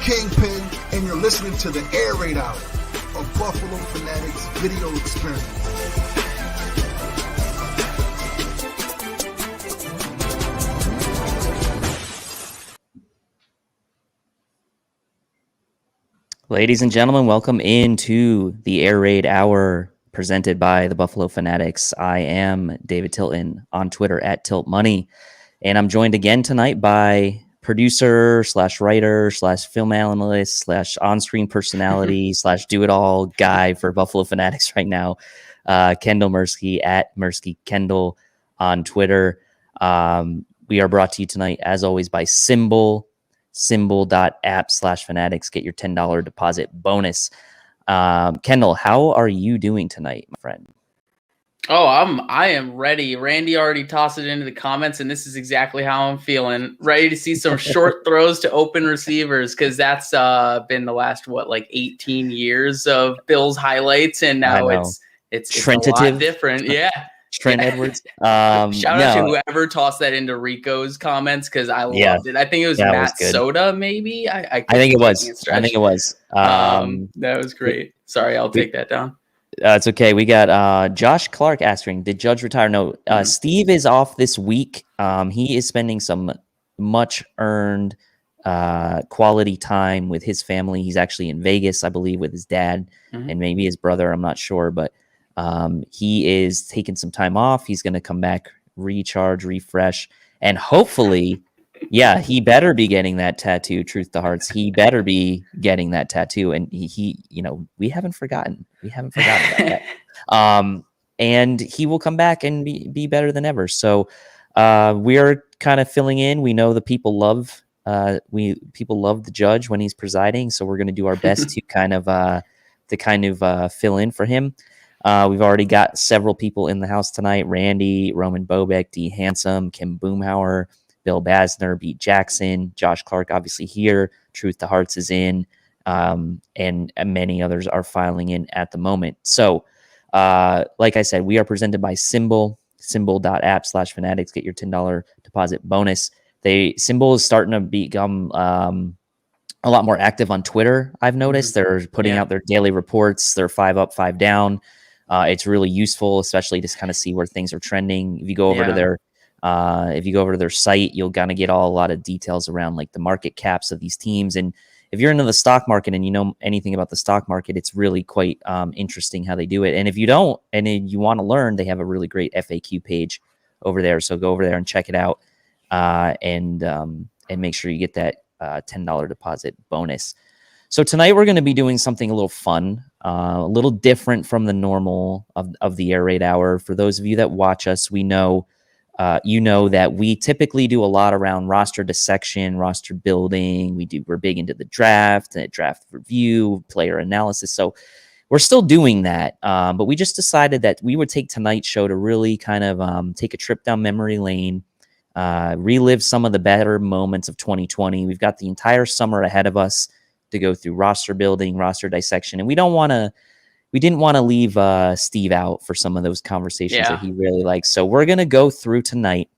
Kingpin, and you're listening to the Air Raid Hour, a Buffalo Fanatics video experience. Ladies and gentlemen, welcome into the Air Raid Hour presented by the Buffalo Fanatics. I am David Tilton on Twitter at TiltMoney, and I'm joined again tonight by producer / writer / film analyst / on-screen personality / do-it-all guy for Buffalo Fanatics right now, Kendall Mirsky at Mirsky Kendall on Twitter. We are brought to you tonight, as always, by symbol.app/fanatics. Get your $10 deposit bonus. Kendall, how are you doing tonight, my friend? Oh, I am ready. Randy already tossed it into the comments, and this is exactly how I'm feeling. Ready to see some short throws to open receivers, because that's been the last 18 years of Bills highlights, and now it's a lot different. Yeah. Trent Edwards. Shout out to whoever tossed that into Rico's comments, because I loved it. I think it was Matt Soda, maybe. I think it was. That was great. Sorry, I'll take that down. It's okay. We got Josh Clark asking, did Judge retire? No, Steve is off this week. He is spending some much earned quality time with his family. He's actually in Vegas, I believe, with his dad and maybe his brother. I'm not sure, but he is taking some time off. He's going to come back, recharge, refresh, and hopefully, he better be getting that tattoo. Truth to hearts, he better be getting that tattoo. And he we haven't forgotten. We haven't forgotten about that. And he will come back and be better than ever. So we are kind of filling in. We know the people love the judge when he's presiding. So we're going to do our best to kind of fill in for him. We've already got several people in the house tonight: Randy, Roman Bobek, D. Handsome, Kim Boomhauer, Bill Basner, Beat Jackson, Josh Clark, obviously here. Truth to Hearts is in, and many others are filing in at the moment. So, like I said, we are presented by symbol.app/fanatics. Get your $10 deposit bonus. Symbol is starting to become a lot more active on Twitter. I've noticed they're putting out their daily reports. They're 5 up, 5 down. It's really useful, especially to kind of see where things are trending. If you go over to their site, you'll kind of get a lot of details around like the market caps of these teams. And if you're into the stock market and you know anything about the stock market, it's really quite interesting how they do it. And if you don't, and you want to learn, they have a really great FAQ page over there. So go over there and check it out, and make sure you get that $10 deposit bonus. So tonight we're going to be doing something a little fun, a little different from the normal of the Air Raid Hour. For those of you that watch us, we know, that we typically do a lot around roster dissection, roster building. We're big into the draft review, player analysis. So we're still doing that. But we just decided that we would take tonight's show to really kind of take a trip down memory lane, relive some of the better moments of 2020. We've got the entire summer ahead of us to go through roster building, roster dissection, and we didn't want to leave Steve out for some of those conversations that he really likes. So we're going to go through tonight,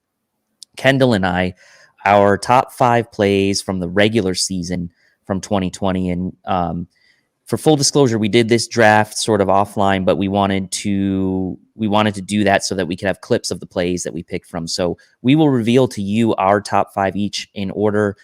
Kendall and I, our top 5 plays from the regular season from 2020. And for full disclosure, we did this draft sort of offline, but we wanted to do that so that we could have clips of the plays that we picked from. So we will reveal to you our top 5 each in order,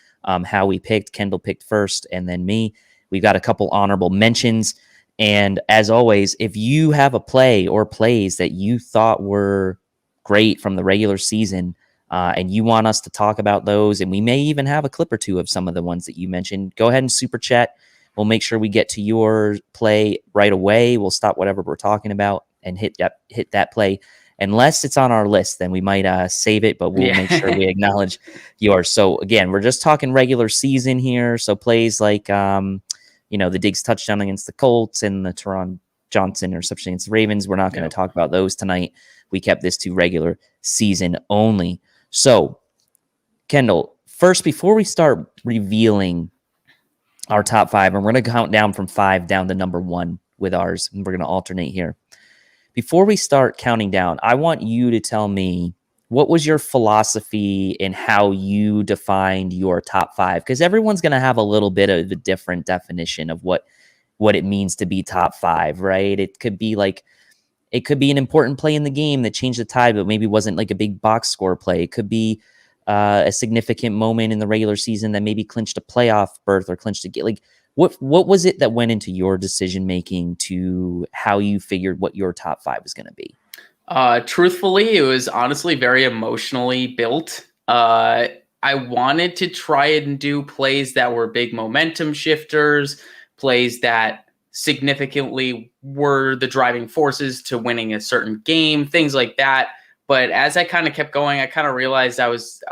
how we picked. Kendall picked first, and then me. We've got a couple honorable mentions. And as always, if you have a play or plays that you thought were great from the regular season, and you want us to talk about those, and we may even have a clip or two of some of the ones that you mentioned, go ahead and super chat. We'll make sure we get to your play right away. We'll stop whatever we're talking about and hit that play. Unless it's on our list, then we might save it, but we'll make sure we acknowledge yours. So again, we're just talking regular season here. So plays like, the Diggs touchdown against the Colts and the Teron Johnson interception against the Ravens. We're not going to talk about those tonight. We kept this to regular season only. So, Kendall, first, before we start revealing our top 5, and we're going to count down from 5 down to number 1 with ours, and we're going to alternate here. Before we start counting down, I want you to tell me what was your philosophy in how you defined your top 5? Because everyone's going to have a little bit of a different definition of what it means to be top 5, right? It could be an important play in the game that changed the tide, but maybe wasn't like a big box score play. It could be a significant moment in the regular season that maybe clinched a playoff berth or clinched a game. Like, what was it that went into your decision making to how you figured what your top 5 was going to be? Truthfully, it was honestly very emotionally built. I wanted to try and do plays that were big momentum shifters, plays that significantly were the driving forces to winning a certain game, things like that. But as I kind of kept going, I kind of realized I was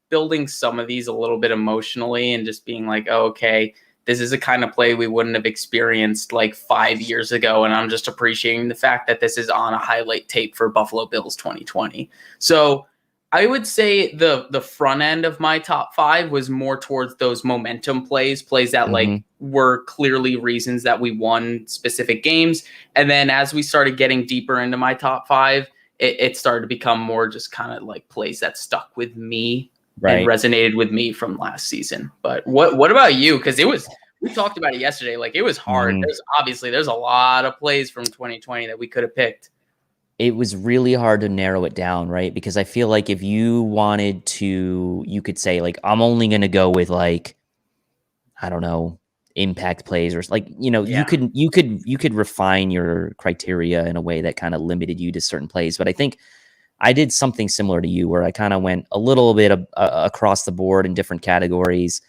building some of these a little bit emotionally and just being like, oh, okay, this is a kind of play we wouldn't have experienced like 5 years ago. And I'm just appreciating the fact that this is on a highlight tape for Buffalo Bills 2020. So I would say the front end of my top 5 was more towards those momentum plays that like were clearly reasons that we won specific games. And then as we started getting deeper into my top 5, it started to become more just kind of like plays that stuck with me. Right. And resonated with me from last season. But what about you? Because we talked about it yesterday. Like, it was hard. There's a lot of plays from 2020 that we could have picked. It was really hard to narrow it down, right? Because I feel like if you wanted to, you could say like, I'm only going to go with like, I don't know, impact plays or like, you could refine your criteria in a way that kind of limited you to certain plays. But I think I did something similar to you where I kind of went a little bit across the board in different categories,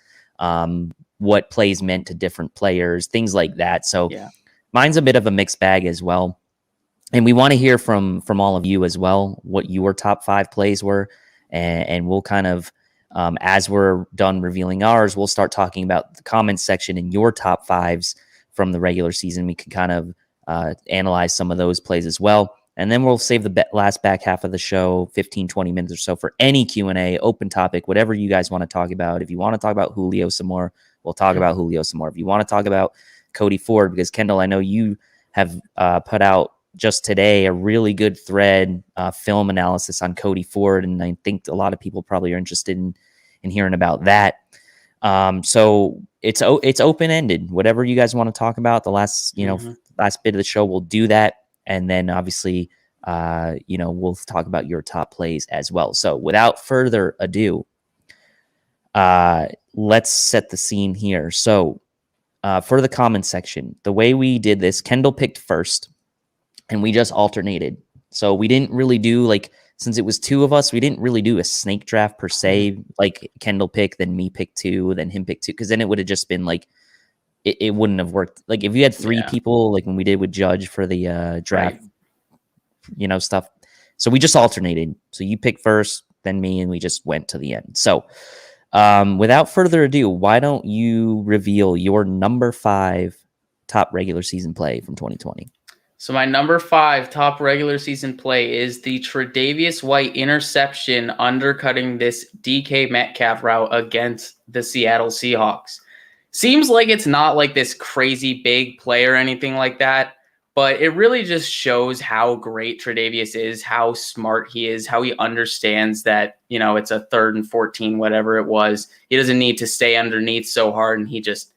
what plays meant to different players, things like that. So mine's a bit of a mixed bag as well. And we want to hear from all of you as well, what your top 5 plays were. And we'll kind of, as we're done revealing ours, we'll start talking about the comments section in your top 5s from the regular season. We can kind of analyze some of those plays as well. And then we'll save the last back half of the show, 15, 20 minutes or so, for any Q&A, open topic, whatever you guys want to talk about. If you want to talk about Julio some more, we'll talk about Julio some more. If you want to talk about Cody Ford, because Kendall, I know you have put out just today a really good thread, film analysis on Cody Ford, and I think a lot of people probably are interested in hearing about that. So it's open-ended. Whatever you guys want to talk about, the last last bit of the show, we'll do that. And then obviously, we'll talk about your top plays as well. So without further ado, let's set the scene here. So for the comment section, the way we did this, Kendall picked first and we just alternated. So we didn't really do since it was 2 of us, we didn't really do a snake draft per se, like Kendall pick, then me pick 2, then him pick 2. Cause then it would have just been like, it wouldn't have worked. Like if you had 3 people, like when we did with Judge for the draft, stuff. So we just alternated. So you pick first, then me, and we just went to the end. So without further ado, why don't you reveal your number 5 top regular season play from 2020? So my number 5 top regular season play is the Tre'Davious White interception undercutting this DK Metcalf route against the Seattle Seahawks. Seems like it's not like this crazy big play or anything like that, but it really just shows how great Tre'Davious is, how smart he is, how he understands that, it's a 3rd and 14, whatever it was. He doesn't need to stay underneath so hard, and he just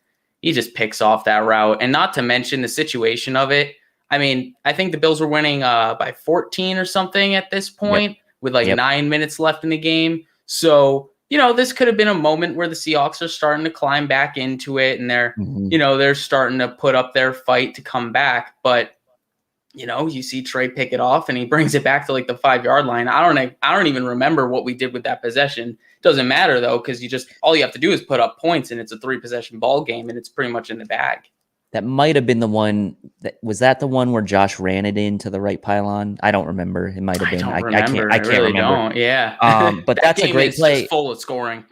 picks off that route. And not to mention the situation of it. I mean, I think the Bills were winning by 14 or something at this point with 9 minutes left in the game. So this could have been a moment where the Seahawks are starting to climb back into it, and they're, they're starting to put up their fight to come back. But, you see Trey pick it off, and he brings it back to the 5-yard line. I don't even remember what we did with that possession. Doesn't matter though, because all you have to do is put up points, and it's a 3-possession ball game, and it's pretty much in the bag. That might have been the one. Was that the one where Josh ran it into the right pylon? I don't remember. It might have been. I can't really remember. Don't. Yeah. But that's a great play. Just full of scoring.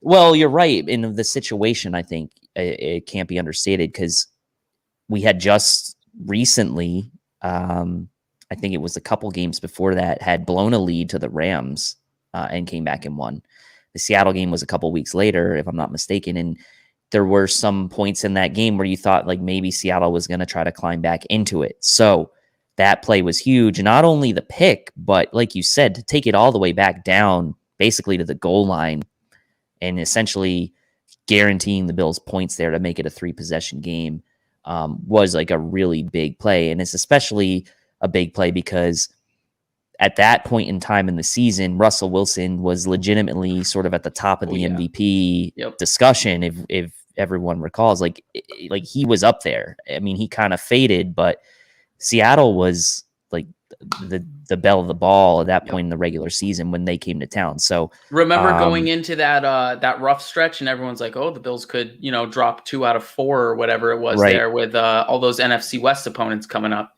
Well, you're right. In the situation, I think it can't be understated because we had just recently, I think it was a couple games before that, had blown a lead to the Rams and came back and won. The Seattle game was a couple weeks later, if I'm not mistaken, and there were some points in that game where you thought maybe Seattle was going to try to climb back into it. So that play was huge. Not only the pick, but like you said, to take it all the way back down, basically to the goal line, and essentially guaranteeing the Bills points there to make it a 3-possession game, was like a really big play. And it's especially a big play because at that point in time in the season, Russell Wilson was legitimately sort of at the top of the MVP discussion. If everyone recalls, like he was up there. I mean, he kind of faded, but Seattle was like the belle of the ball at that point in the regular season when they came to town. So remember going into that rough stretch, and everyone's like, "Oh, the Bills could, drop 2 out of 4 or whatever it was there with all those NFC West opponents coming up."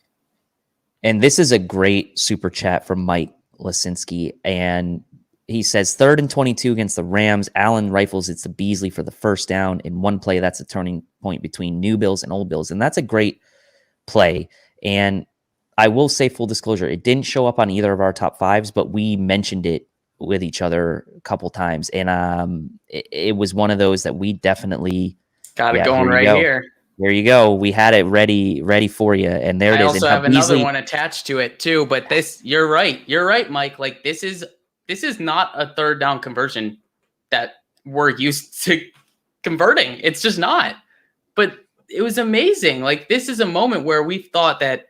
And this is a great super chat from Mike Lasinski, and he says 3rd and 22 against the Rams. Allen rifles it to Beasley for the first down in one play. That's a turning point between new Bills and old Bills, and that's a great play. And I will say, full disclosure, it didn't show up on either of our top 5s, but we mentioned it with each other a couple times, and it was one of those that we definitely got it going right here. There you go. We had it ready for you, and there it is. I also have another one attached to it too. But you're right, Mike. Like this is not a 3rd down conversion that we're used to converting. It's just not. But it was amazing. Like this is a moment where we thought that,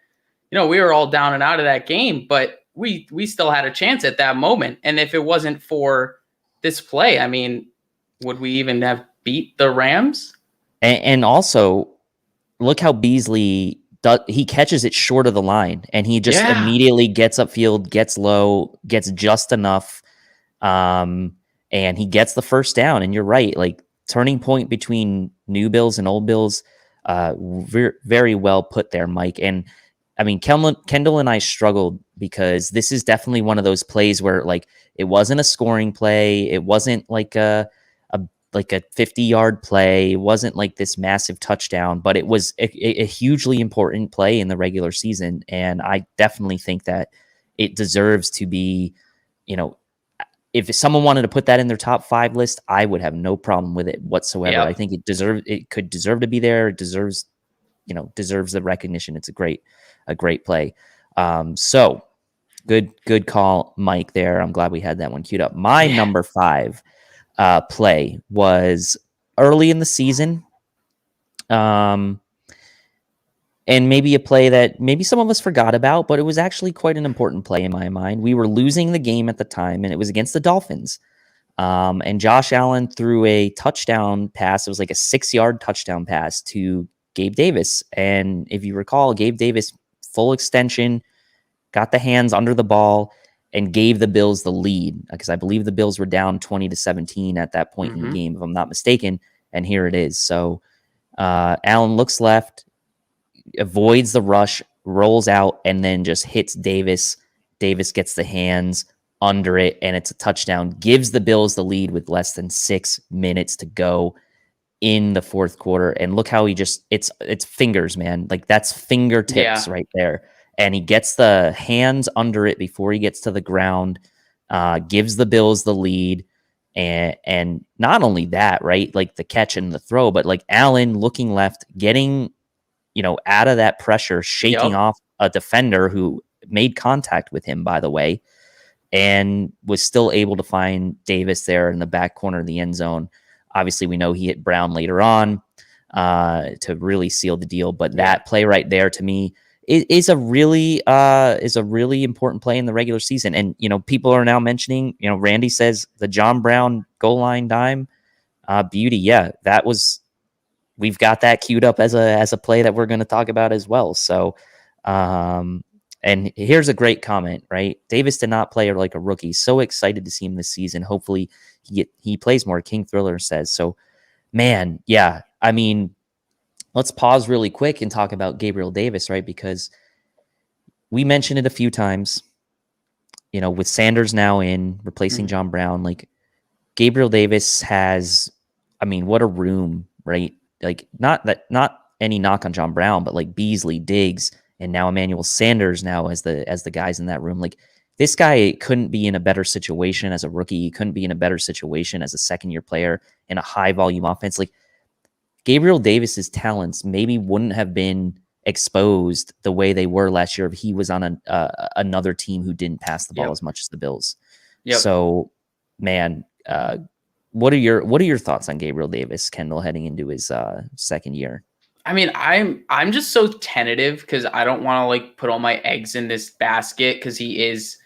we were all down and out of that game, but we still had a chance at that moment. And if it wasn't for this play, I mean, would we even have beat the Rams? And also, look how Beasley does. He catches it short of the line, and he just immediately gets upfield, gets low, gets just enough, and he gets the first down. And you're right, like turning point between new Bills and old Bills, very, very well put there, Mike. And I mean, Kendall and I struggled because this is definitely one of those plays where like it wasn't a scoring play, it wasn't like a 50-yard play. It wasn't like this massive touchdown, but it was a hugely important play in the regular season. And I definitely think that it deserves to be, if someone wanted to put that in their top 5 list, I would have no problem with it whatsoever. Yep. I think it could deserve to be there. It deserves the recognition. It's a great play. So good call, Mike, there. I'm glad we had that one queued up. My number 5 play was early in the season, and maybe a play that maybe some of us forgot about, but it was actually quite an important play in my mind. We were losing the game at the time, and it was against the Dolphins, and Josh Allen threw a touchdown pass. It was like a 6-yard touchdown pass to Gabe Davis, and if you recall, Gabe Davis full extension, got the hands under the ball, and gave the Bills the lead, because I believe the Bills were down 20-17 at that point in the game, if I'm not mistaken. And here it is. So Allen looks left, avoids the rush, rolls out, and then just hits Davis. Davis gets the hands under it, and it's a touchdown. Gives the Bills the lead with less than 6 minutes to go in the fourth quarter. And look how it's fingers, man. Like that's fingertips right there. And he gets the hands under it before he gets to the ground, gives the Bills the lead. And not only that, right? Like the catch and the throw, but like Allen looking left, getting, out of that pressure, shaking off a defender who made contact with him, by the way, and was still able to find Davis there in the back corner of the end zone. Obviously, we know he hit Brown later on to really seal the deal. But that play right there, to me, is a really important play in the regular season. And, people are now mentioning, Randy says the John Brown goal line dime beauty. Yeah, we've got that queued up as a play that we're going to talk about as well. So, and here's a great comment, right? Davis did not play like a rookie. So excited to see him this season. Hopefully he plays more, King Thriller says. So, man, yeah, I mean, let's pause really quick and talk about Gabriel Davis, right? Because we mentioned it a few times, with Sanders now in, replacing John Brown, like Gabriel Davis has, I mean, what a room, right? Like not any knock on John Brown, but like Beasley, Diggs, and now Emmanuel Sanders now as the guys in that room. Like this guy couldn't be in a better situation as a rookie. He couldn't be in a better situation as a second-year player in a high-volume offense. Like Gabriel Davis's talents maybe wouldn't have been exposed the way they were last year if he was on another team who didn't pass the ball as much as the Bills. So, man, what are your thoughts on Gabriel Davis, Kendall, heading into his second year? I mean, I'm just so tentative because I don't want to like put all my eggs in this basket because he is,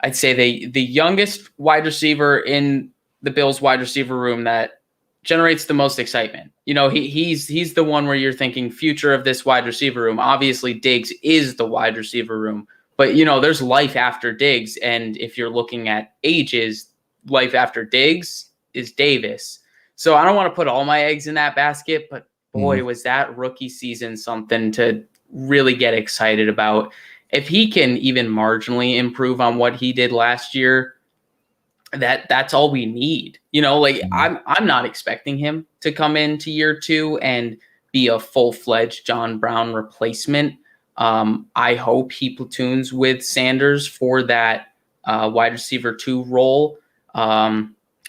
I'd say, the youngest wide receiver in the Bills wide receiver room that generates the most excitement. You know, he's the one where you're thinking future of this wide receiver room. Obviously, Diggs is the wide receiver room, but you know, there's life after Diggs, and if you're looking at ages, life after Diggs is Davis. So I don't want to put all my eggs in that basket, but boy, was that rookie season something to really get excited about. If he can even marginally improve on what he did last year, that's all we need. You know, like I'm not expecting him to come into year 2 and be a full-fledged John Brown replacement. I hope he platoons with Sanders for that wide receiver 2 role. I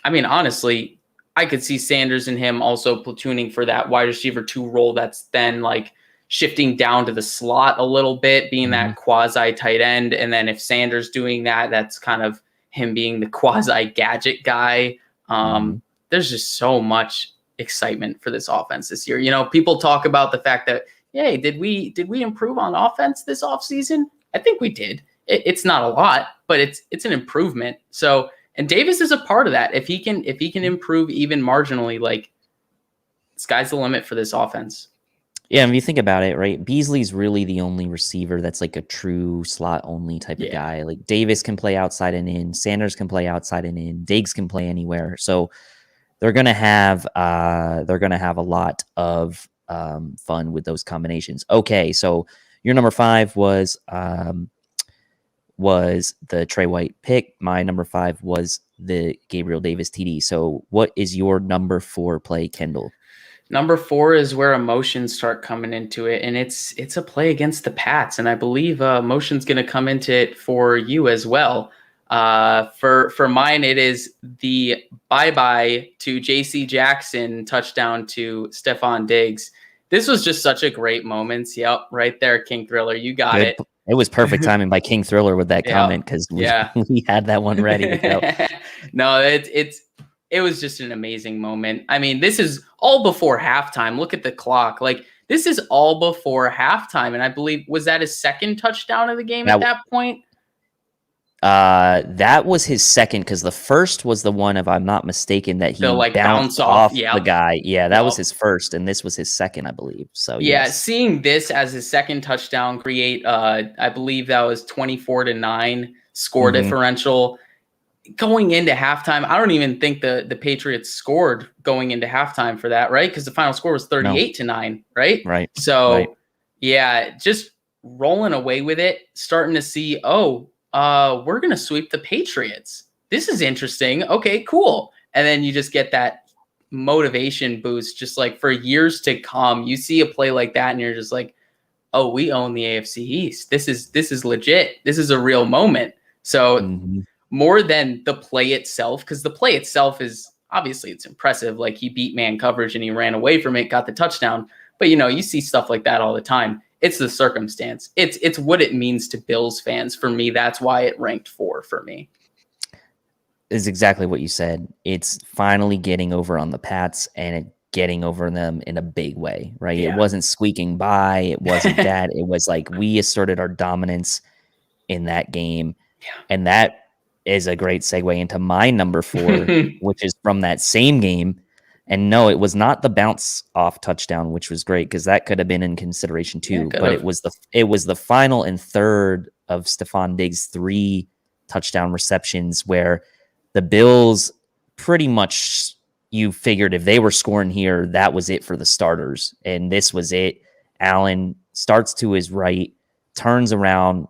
mean, honestly, I could see Sanders and him also platooning for that wide receiver 2 role that's then like shifting down to the slot a little bit, being that quasi tight end. And then if Sanders doing that, that's kind of him being the quasi gadget guy. There's just so much excitement for this offense this year. You know, people talk about the fact that, hey, did we improve on offense this offseason? I think we did. It's not a lot, but it's an improvement. So, and Davis is a part of that. If he can improve even marginally, like, sky's the limit for this offense. Yeah, if you think about it, right, Beasley's really the only receiver that's like a true slot only type of guy. Like Davis can play outside and in, Sanders can play outside and in, Diggs can play anywhere. So they're gonna have a lot of fun with those combinations. Okay, so your number 5 was the Trey White pick. My number 5 was the Gabriel Davis TD. So what is your number 4 play, Kendall? Number 4 is where emotions start coming into it, and it's a play against the Pats, and I believe emotion's going to come into it for you as well. For mine, it is the bye-bye to J.C. Jackson touchdown to Stephon Diggs. This was just such a great moment. Yep, right there, King Thriller. You got it. It was perfect timing by King Thriller with that comment because we had that one ready to go. No, it was just an amazing moment. I mean, this is all before halftime. Look at the clock. Like, this is all before halftime. And I believe, was that his second touchdown of the game at that point? That was his second, because the first was the one, if I'm not mistaken, that he bounced off the guy. Yeah, that was his first, and this was his second, I believe. So seeing this as his second touchdown create, I believe that was 24-9 score differential. Going into halftime, I don't even think the Patriots scored going into halftime for that, right? Because the final score was 38-9, right? Right. So, just rolling away with it, starting to see, we're going to sweep the Patriots. This is interesting. Okay, cool. And then you just get that motivation boost, just like for years to come. You see a play like that, and you're just like, oh, we own the AFC East. This is legit. This is a real moment. So, more than the play itself, because the play itself is obviously it's impressive. Like, he beat man coverage and he ran away from it, got the touchdown. But you see stuff like that all the time. It's the circumstance. It's what it means to Bills fans. For me, that's why it ranked 4 for me. Is exactly what you said. It's finally getting over on the Pats and getting over them in a big way, right? Yeah. It wasn't squeaking by. It wasn't that. It was like we asserted our dominance in that game, and that is a great segue into my number 4, which is from that same game. And no, it was not the bounce off touchdown, which was great because that could have been in consideration too. But it was the final and third of Stephon Diggs' 3 touchdown receptions, where the Bills pretty much, you figured if they were scoring here, that was it for the starters. And this was it. Allen starts to his right, turns around,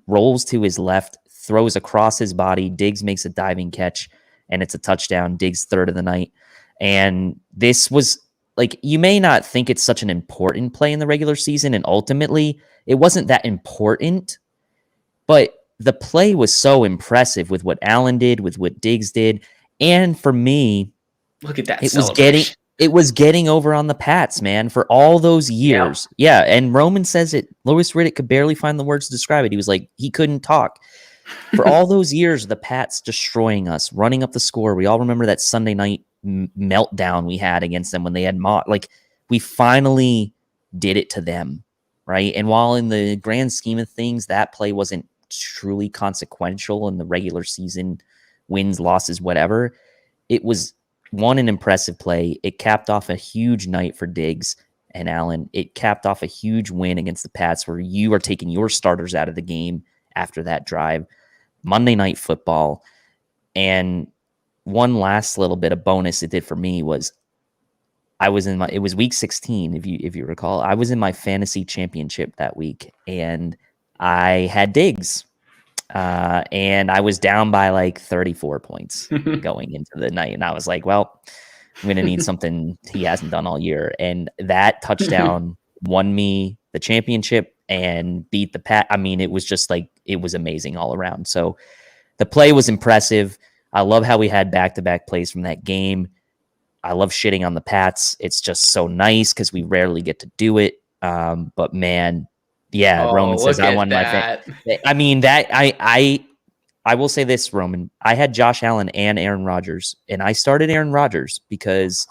rolls to his left, throws across his body. Diggs makes a diving catch, and it's a touchdown. Diggs' 3rd of the night. And this was, like, you may not think it's such an important play in the regular season, and ultimately it wasn't that important, but the play was so impressive with what Allen did, with what Diggs did. And for me, look at that. It was getting over on the Pats, man, for all those years. Yeah, and Roman says it. Louis Riddick could barely find the words to describe it. He was like, he couldn't talk. For all those years, the Pats destroying us, running up the score. We all remember that Sunday night meltdown we had against them when they had like we finally did it to them, right? And while in the grand scheme of things, that play wasn't truly consequential in the regular season, wins, losses, whatever, it was an impressive play. It capped off a huge night for Diggs and Allen. It capped off a huge win against the Pats where you are taking your starters out of the game after that drive. Monday Night Football. And one last little bit of bonus it did for me was it was week 16, if you recall. I was in my fantasy championship that week and I had Diggs. And I was down by like 34 points going into the night. And I was like, well, I'm going to need something he hasn't done all year. And that touchdown won me the championship and beat the Pat. I mean, it was just like, it was amazing all around. So the play was impressive. I love how we had back-to-back plays from that game. I love shitting on the Pats. It's just so nice because we rarely get to do it. But man, yeah, Roman says I won my I mean, that I will say this, Roman. I had Josh Allen and Aaron Rodgers, and I started Aaron Rodgers because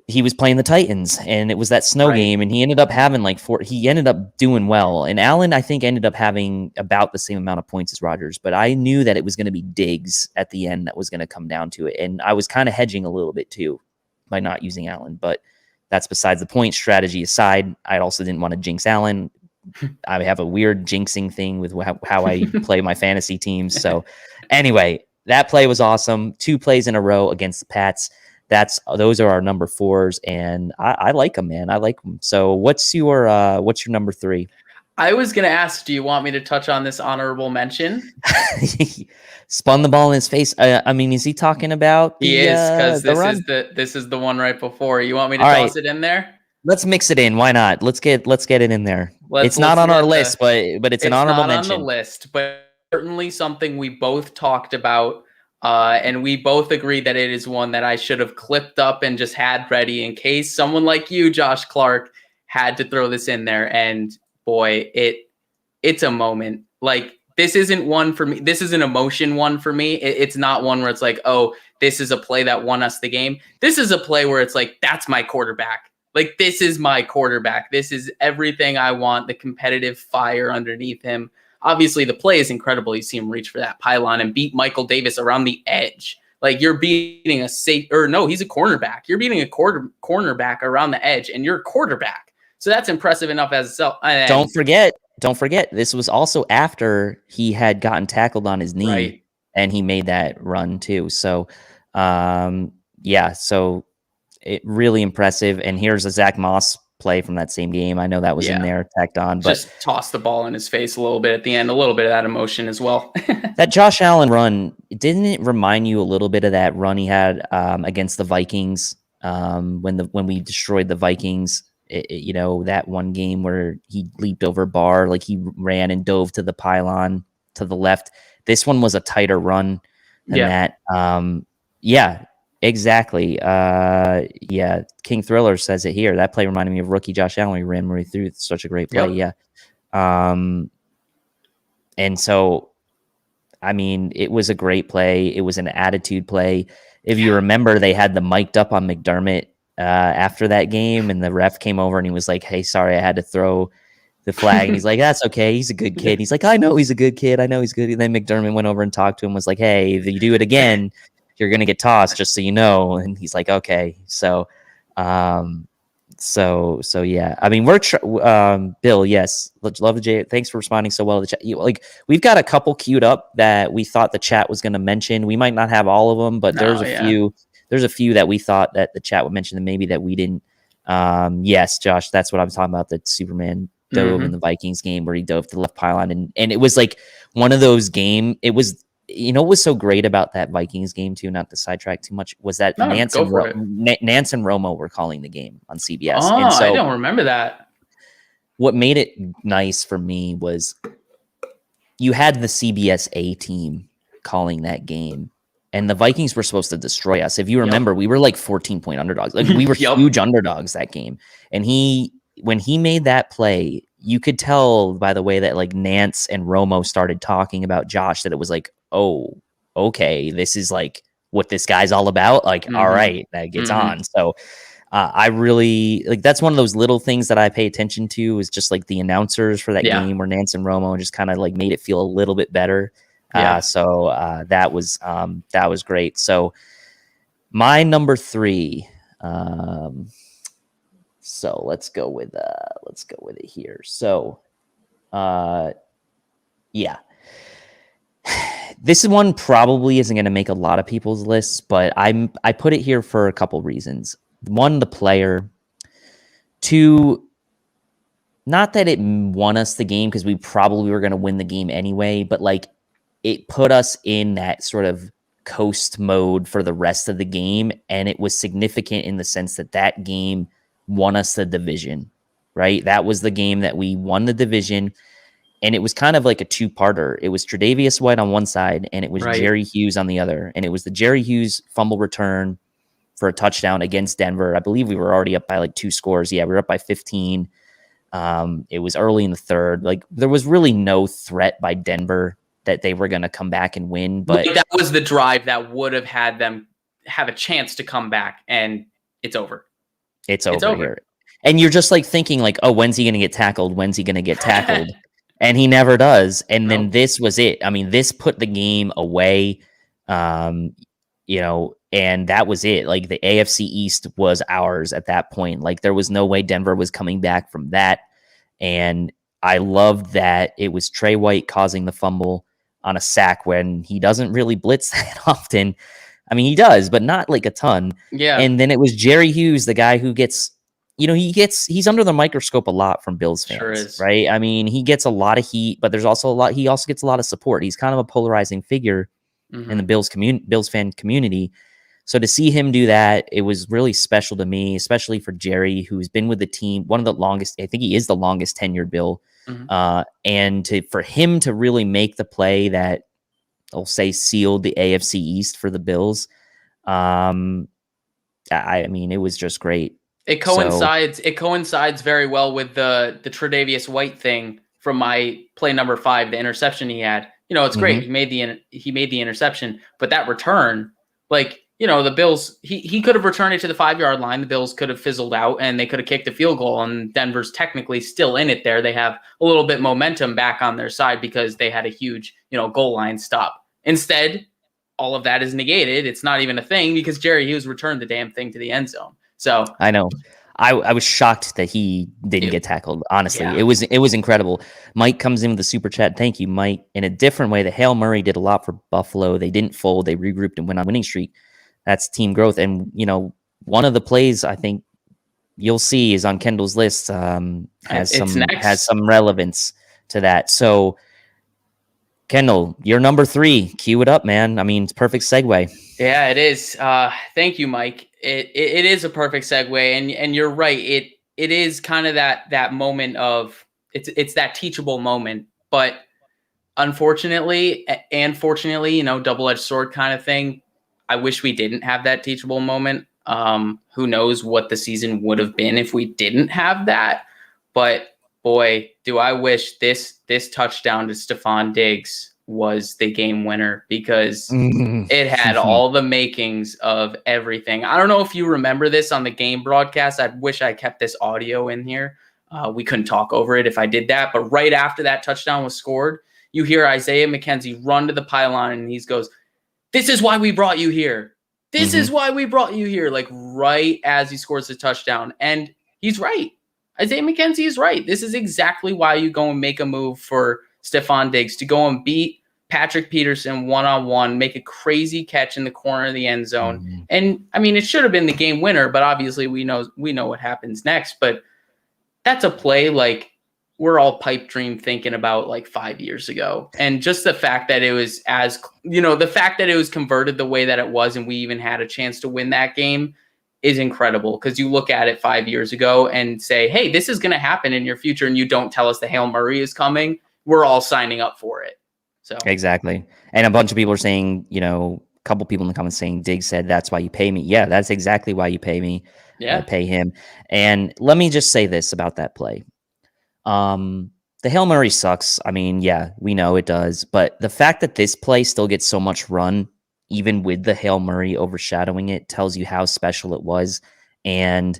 he was playing the Titans, and it was that snow game, and he ended up having he ended up doing well. And Allen, I think, ended up having about the same amount of points as Rodgers, but I knew that it was going to be Diggs at the end that was going to come down to it. And I was kind of hedging a little bit too by not using Allen, but that's besides the point. Strategy aside, I also didn't want to jinx Allen. I have a weird jinxing thing with how I play my fantasy teams. So anyway, that play was awesome. 2 plays in a row against the Pats. Those are our number 4s, and I like them, man. I like them. So what's your number 3? I was going to ask, do you want me to touch on this honorable mention? Spun the ball in his face. I mean, is he talking about He is, because this is the one right before. You want me to toss it in there? Let's mix it in. Why not? Let's get it in there. It's not on our list, but it's an honorable mention. It's not on the list, but certainly something we both talked about, and we both agree that it is one that I should have clipped up and just had ready in case someone like you, Josh Clark, had to throw this in there. And boy, it's a moment. Like, this isn't one for me. This is an emotion one for me. It's not one where it's like, oh, this is a play that won us the game. This is a play where it's like, that's my quarterback. Like, this is my quarterback. This is everything I want, the competitive fire underneath him. Obviously, the play is incredible. You see him reach for that pylon and beat Michael Davis around the edge. Like, you're beating he's a cornerback. You're beating a cornerback around the edge, and you're a quarterback. So that's impressive enough as itself. Don't forget, this was also after he had gotten tackled on his knee, and he made that run too. So, so it really impressive. And here's a Zach Moss play from that same game. I know that was in there tacked on, but just toss the ball in his face a little bit at the end, a little bit of that emotion as well. That Josh Allen run, didn't it remind you a little bit of that run he had against the Vikings when we destroyed the Vikings? That one game where he leaped over a bar, like he ran and dove to the pylon to the left. This one was a tighter run than that. Exactly. King Thriller says it here. That play reminded me of rookie Josh Allen. He ran right through. It's such a great play. Yep. And so, I mean, it was a great play. It was an attitude play. If you remember, they had the mic'd up on McDermott after that game, and the ref came over and he was like, "Hey, sorry, I had to throw the flag." And he's like, "That's okay. He's a good kid." He's like, "I know he's a good kid. I know he's good." And then McDermott went over and talked to him, was like, "Hey, if you do it again, you're going to get tossed, just so you know." And he's like, "Okay." So, yeah, I mean, we're, Bill, yes. Love the J. Thanks for responding so well to the chat. Like, we've got a couple queued up that we thought the chat was going to mention. We might not have all of them, but there's a few that we thought that the chat would mention and maybe that we didn't. Yes, Josh, that's what I'm talking about. That Superman dove in the Vikings game where he dove to the left pylon. And it was like one of those games. It was, what was so great about that Vikings game too, not to sidetrack too much, was that Nance and Romo were calling the game on CBS. Oh, and so I don't remember that. What made it nice for me was you had the CBS A team calling that game. and the Vikings were supposed to destroy us. If you remember, we were like 14-point underdogs. Like we were huge underdogs that game. And when he made that play, you could tell by the way that like Nance and Romo started talking about Josh that it was like, oh, okay, this is like what this guy's all about. Like, all right, that gets on. So I really like that's one of those little things that I pay attention to is just like the announcers for that game where Nance and Romo just kind of like made it feel a little bit better. So that was great. So my number 3. So let's go with it here. So this one probably isn't going to make a lot of people's lists, but I put it here for a couple reasons. One, the player. 2, not that it won us the game because we probably were going to win the game anyway, but like it put us in that sort of coast mode for the rest of the game. And it was significant in the sense that game won us the division, right? That was the game that we won the division. And it was kind of like a 2-parter. It was Tre'Davious White on one side and it was Jerry Hughes on the other. And it was the Jerry Hughes fumble return for a touchdown against Denver. I believe we were already up by like 2 scores. Yeah, we were up by 15. It was early in the third. Like there was really no threat by Denver that they were going to come back and win. But that was the drive that would have had them have a chance to come back, and it's over. It's over here. And you're just like thinking like, oh, when's he going to get tackled? When's he going to get tackled? And he never does. And then this was it. I mean, this put the game away, and that was it. Like the AFC East was ours at that point. Like there was no way Denver was coming back from that. And I loved that it was Trey White causing the fumble on a sack when he doesn't really blitz that often. I mean, he does, but not like a ton. Yeah. And then it was Jerry Hughes, the guy who gets, he's under the microscope a lot from Bills fans, right? I mean, he gets a lot of heat, but there's also he also gets a lot of support. He's kind of a polarizing figure in the Bills fan community. So to see him do that, it was really special to me, especially for Jerry, who's been with the team, one of the longest, I think he is the longest tenured Bill. And for him to really make the play that I'll say sealed the AFC East for the Bills. I mean, it was just great. It coincides very well with the Tre'Davious White thing from my play number 5, the interception he had. It's great. He made the interception, but that return, like, the Bills, he could have returned it to the 5-yard line. The Bills could have fizzled out and they could have kicked a field goal, and Denver's technically still in it there. They have a little bit momentum back on their side because they had a huge, goal line stop. Instead, all of that is negated. It's not even a thing because Jerry Hughes returned the damn thing to the end zone. So I know. I was shocked that he didn't get tackled. Honestly, it was incredible. Mike comes in with the super chat. Thank you, Mike. In a different way, the Hail Murray did a lot for Buffalo. They didn't fold. They regrouped and went on winning streak. That's team growth. And, one of the plays I think you'll see is on Kendall's list, has some relevance to that. So Kendall, you're number 3. Cue it up, man. I mean, it's perfect segue. Yeah, it is. Thank you, Mike. It is a perfect segue, and you're right. It is kind of that moment of it's that teachable moment, but unfortunately and fortunately, double-edged sword kind of thing. I wish we didn't have that teachable moment. Who knows what the season would have been if we didn't have that? But boy, do I wish this touchdown to Stephon Diggs was the game winner, because it had all the makings of everything. I don't know if you remember this on the game broadcast. I wish I kept this audio in here. We couldn't talk over it if I did that. But right after that touchdown was scored, you hear Isaiah McKenzie run to the pylon and he goes, "This is why we brought you here. This is why we brought you here." Like right as he scores the touchdown. And he's right. Isaiah McKenzie is right. This is exactly why you go and make a move for Stephon Diggs, to go and beat Patrick Peterson one-on-one, make a crazy catch in the corner of the end zone. And I mean, it should have been the game winner, but obviously we know what happens next. But that's a play like we're all pipe dream thinking about like 5 years ago. And just the fact that it was the fact that it was converted the way that it was, and we even had a chance to win that game, is incredible. Because you look at it 5 years ago and say, hey, this is going to happen in your future, and you don't tell us the Hail Murray is coming, we're all signing up for it. So exactly. And a bunch of people are saying, couple people in the comments saying Diggs said that's why you pay me. Yeah, that's exactly why you pay me. Yeah. Pay him. And let me just say this about that play. The Hail Mary sucks. I mean, yeah, we know it does. But the fact that this play still gets so much run, even with the Hail Mary overshadowing it, tells you how special it was. And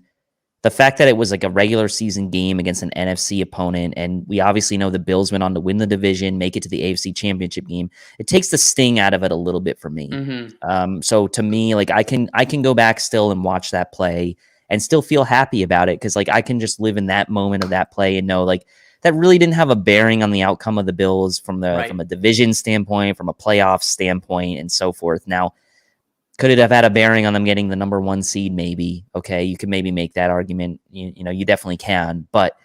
the fact that it was like a regular season game against an NFC opponent, and we obviously know the Bills went on to win the division, make it to the AFC Championship game, it takes the sting out of it a little bit for me. So to me, like I can go back still and watch that play and still feel happy about it, because like I can just live in that moment of that play and know like that really didn't have a bearing on the outcome of the Bills from a division standpoint, from a playoff standpoint, and so forth. Now, could it have had a bearing on them getting the number 1 seed? Maybe. Okay, you could maybe make that argument. You know, you definitely can. But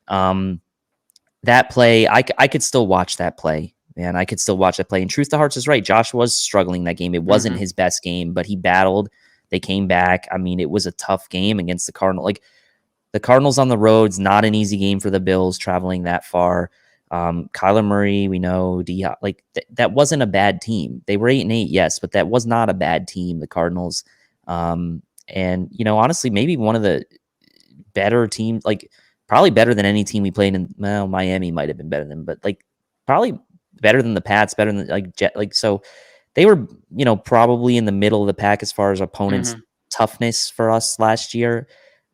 that play, I could still watch that play, man. I could still watch that play. And truth to hearts is right. Josh was struggling that game. It wasn't his best game, but he battled. They came back. I mean, it was a tough game against the Cardinals. Like, the Cardinals on the road's not an easy game for the Bills traveling that far. Kyler Murray, we know, that wasn't a bad team. They were 8-8, yes, but that was not a bad team, the Cardinals. And, you know, honestly, maybe one of the better teams, like probably better than any team we played in. Well, Miami might have been better than, but like probably better than the Pats, better than so they were, you know, probably in the middle of the pack as far as opponents' toughness for us last year.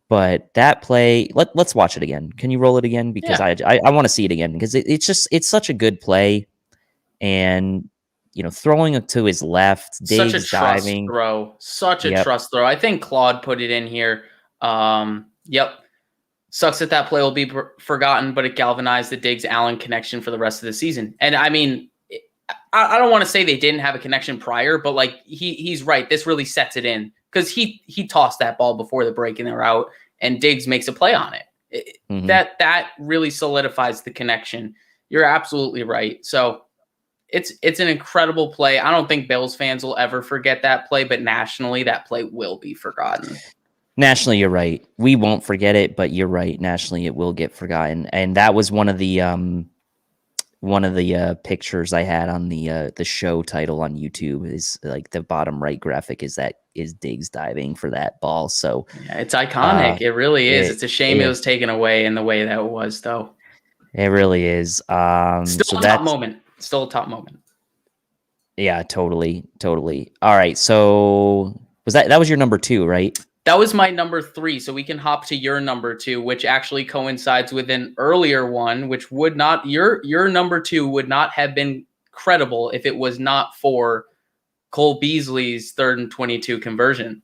But that play, let's watch it again. Can you roll it again? Because I want to see it again, because it's such a good play. And, you know, throwing it to his left, Diggs such a trust diving. throw. Such a trust throw. I think Claude put it in here. Yep. Sucks that play will be forgotten, but it galvanized the Diggs-Allen connection for the rest of the season. And I mean, I don't want to say they didn't have a connection prior, but like he's right. This really sets it in, because he tossed that ball before the break and they're out, and Diggs makes a play on it. That really solidifies the connection. You're absolutely right. So it's an incredible play. I don't think Bills fans will ever forget that play, but nationally, that play will be forgotten. Nationally, you're right. We won't forget it, but you're right. Nationally, it will get forgotten. And that was one of the pictures I had on the show title on YouTube, is like the bottom right graphic is Diggs diving for that ball. So yeah, it's iconic. It really is. It's a shame it was taken away in the way that it was, though. It really is. Still a top moment. Still a top moment. Yeah, totally. All right. So that was your number 2, right? That was my number 3. So we can hop to your number 2, which actually coincides with an earlier one, which would not, your number 2 would not have been credible if it was not for Cole Beasley's 3rd and 22 conversion.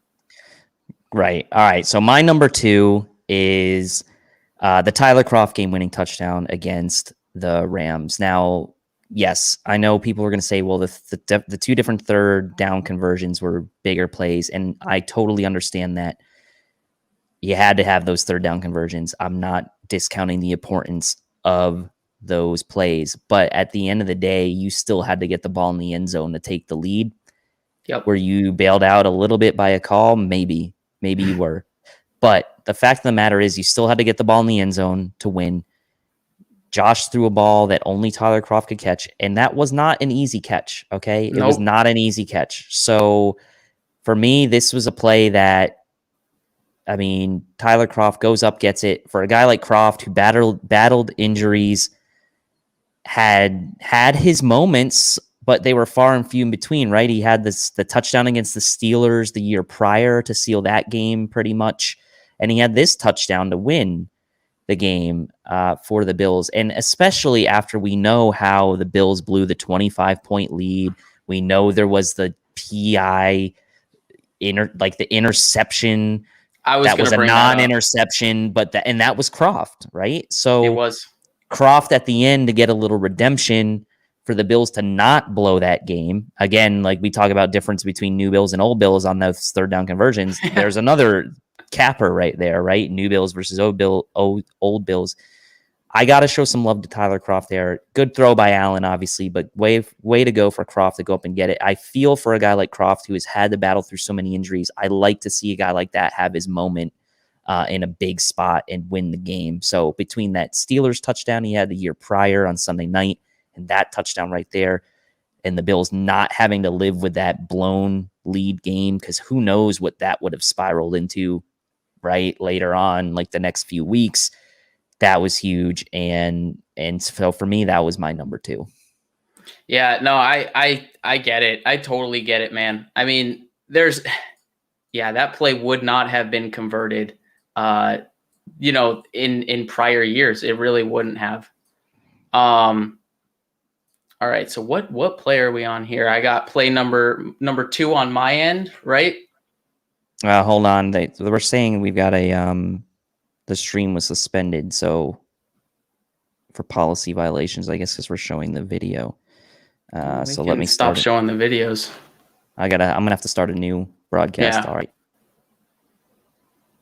Right. All right. So my number 2 is the Tyler Kroft game-winning touchdown against the Rams. Now, yes, I know people are going to say, well, the 2 different 3rd down conversions were bigger plays, and I totally understand that. You had to have those 3rd down conversions. I'm not discounting the importance of those plays, but at the end of the day, you still had to get the ball in the end zone to take the lead. Yep. Were you bailed out a little bit by a call? Maybe you were. But the fact of the matter is, you still had to get the ball in the end zone to win. Josh threw a ball that only Tyler Kroft could catch, and that was not an easy catch, okay? It was not an easy catch. So for me, this was a play that, I mean, Tyler Kroft goes up, gets it. For a guy like Kroft, who battled injuries, had his moments, but they were far and few in between, right? He had the touchdown against the Steelers the year prior to seal that game pretty much, and he had this touchdown to win the game for the Bills. And especially after we know how the Bills blew the 25-point lead, we know there was the PI, the interception. That was a non-interception, and that was Kroft, right? So it was Kroft at the end to get a little redemption for the Bills to not blow that game. Again, like we talk about difference between new Bills and old Bills on those 3rd down conversions. There's another capper right there, right? New Bills versus old Bills. I got to show some love to Tyler Kroft there. Good throw by Allen, obviously, but way to go for Kroft to go up and get it. I feel for a guy like Kroft who has had to battle through so many injuries. I like to see a guy like that have his moment in a big spot and win the game. So between that Steelers touchdown he had the year prior on Sunday night and that touchdown right there, and the Bills not having to live with that blown lead game, because who knows what that would have spiraled into right later on, like the next few weeks. That was huge. And so for me, that was my number 2. Yeah, no, I get it. I totally get it, man. I mean, that play would not have been converted, in prior years. It really wouldn't have. All right, so what play are we on here? I got play number 2 on my end, right? Hold on. They were saying we've got the stream was suspended, so for policy violations, I guess, because we're showing the video. So let me stop showing the videos. I'm gonna have to start a new broadcast. Yeah. All right.